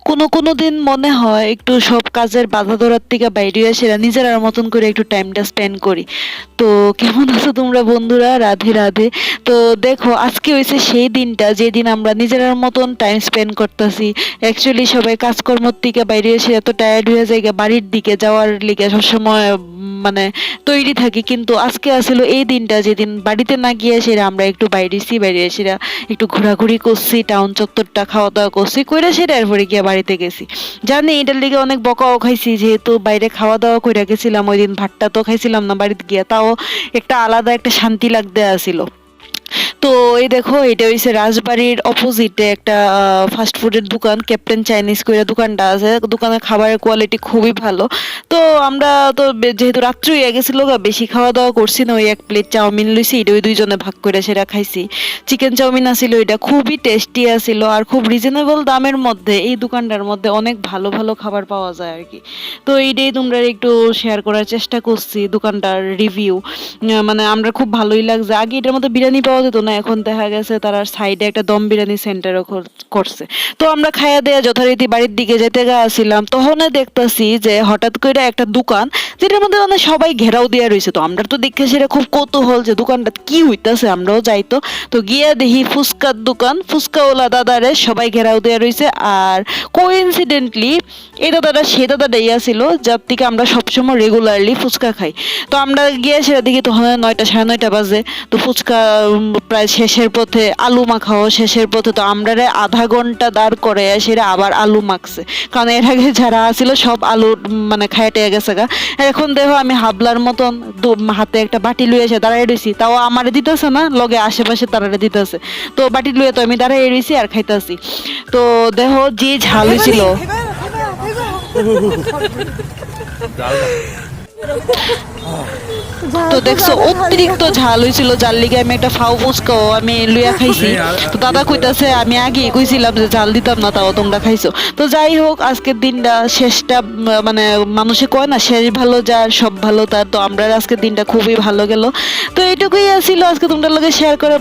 কোনো কোনো দিন মনে হয় একটু সব কাজের বাধা ধরার থেকে বাইরে এসে নিজের মতন করে একটু টাইমটা স্পেন্ড করি। তো কেমন আছো তোমরা বন্ধুরা? রাধে রাধে। তো দেখো আজকে হয়েছে সেই দিনটা যেদিন আমরা নিজের মতন টাইম স্পেন্ড করতেছি। অ্যাকচুয়ালি সবাই কাজকর্মর থেকে বাইরে এসে এত টায়ার্ড হয়ে যায় বাড়ির দিকে যাওয়ার লিগে সবসময় মানে তৈরি থাকি, কিন্তু আজকে আসলে এই দিনটা যেদিন বাড়িতে না গিয়ে সেরা আমরা একটু বাইরে এসেরা একটু ঘোরাঘুরি করছি, টাউন চত্বরটা খাওয়া দাওয়া করছি কইরা সেটা এরপরে গিয়ে বাড়িতে গেছি। জানি এটার লিগে অনেক বকাও খাইছি, যেহেতু বাইরে খাওয়া দাওয়া কইরা গেছিলাম ওই দিন, ভাতটা তো খাইছিলাম না বাড়িতে গিয়া, তাও একটা আলাদা একটা শান্তি লাগতে আসিল। তো এই দেখো এটা হইছে রাজবাড়ির অপোজিটে একটা ফাস্ট ফুডের দোকান, ক্যাপ্টেন চাইনিজ কইরা দোকানটা আছে। দোকানের খাবারের কোয়ালিটি খুবই ভালো। তো আমরা তো যেহেতু রাত্রি হয়ে গেছিল বেশি খাওয়া দাওয়া করছি না, ওই এক প্লেট চাউমিন লইছি, এটা ওই দুইজনে ভাগ করে সেটা খাইছি। চিকেন চাউমিন আছিল, এটা খুবই টেস্টি আছিল আর খুব রিজনেবল দামের মধ্যে এই দোকানটার মধ্যে অনেক ভালো ভালো খাবার পাওয়া যায় আর কি। তো এইটাই তোমরা একটু শেয়ার করার চেষ্টা করছি দোকানটার রিভিউ। মানে আমরা খুব ভালোই লাগছে। আগে এটার মধ্যে বিরিয়ানি পাওয়া যেত না, এখন দেখা গেছে তারা সাইডে একটা দম বিরিয়ানি সেন্টারও করছে। তো আমরা খাইয়া দেয়া যথারীতি বাড়ির দিকে যেতে গেছিলাম, তখন দেখতেছি যে হঠাৎ করে একটা দোকান যেটার মধ্যে মানে সবাই ঘেরাও দেওয়া রয়েছে। তো আমরা তো দেখে সেটা খুব কৌতূহল যে দোকানটা কি হইতাছে, আমরাও যাইতো। তো গিয়া দেখি ফুচকার দোকান, ফুচকাওয়ালা দাদারে সবাই ঘেরাও দেওয়া রয়েছে। আর কোইন্সিডেন্টলি এই দাদাটা সে দাদাটাই ছিল যার থেকে আমরা সবসময় রেগুলারলি ফুচকা খাই। তো আমরা গিয়ে সেটা দেখি তখন 9টা 9:30 বাজে। তো ফুচকা প্রায় শেষের পথে, আলু মাখাও শেষের পথে। তো আমরা আধা ঘন্টা দাঁড় করে সেটা আবার আলু মাখছে, কারণ এর আগে যারা আছিল সব আলু মানে খাইয়ে টেয়ে গেছে গা। এখন দেখো আমি হাবলার মতন হাতে একটা বাটি লুয়ে এসে দাঁড়াই রয়েছি, তাও আমারে দিতেছে না, লগে আশেপাশে তারারে দিতেছে। তো বাটি লুয়ে তো আমি দাঁড়াই রয়েছি আর খাইতেছি। তো দেখো যে ঝাল হয়েছিল, তো দেখছো অতিরিক্ত ঝাল হয়েছিল, যার লিগে আমি একটা ফাউ ফুচকাও আমি লইয়া খাইছি। তো দাদা কইতাছে আমি আগে কইছিলাম যে ঝাল দিতাম না, তাও তোমরা খাইছো। তো যাই হোক আজকের দিনটা শেষটা মানে মানুষে কয় না শেষ ভালো যার সব ভালো তার, তো আমরা আজকের দিনটা খুবই ভালো গেল। তো এইটুকুই ছিল আজকে তোমরা লগে শেয়ার করে।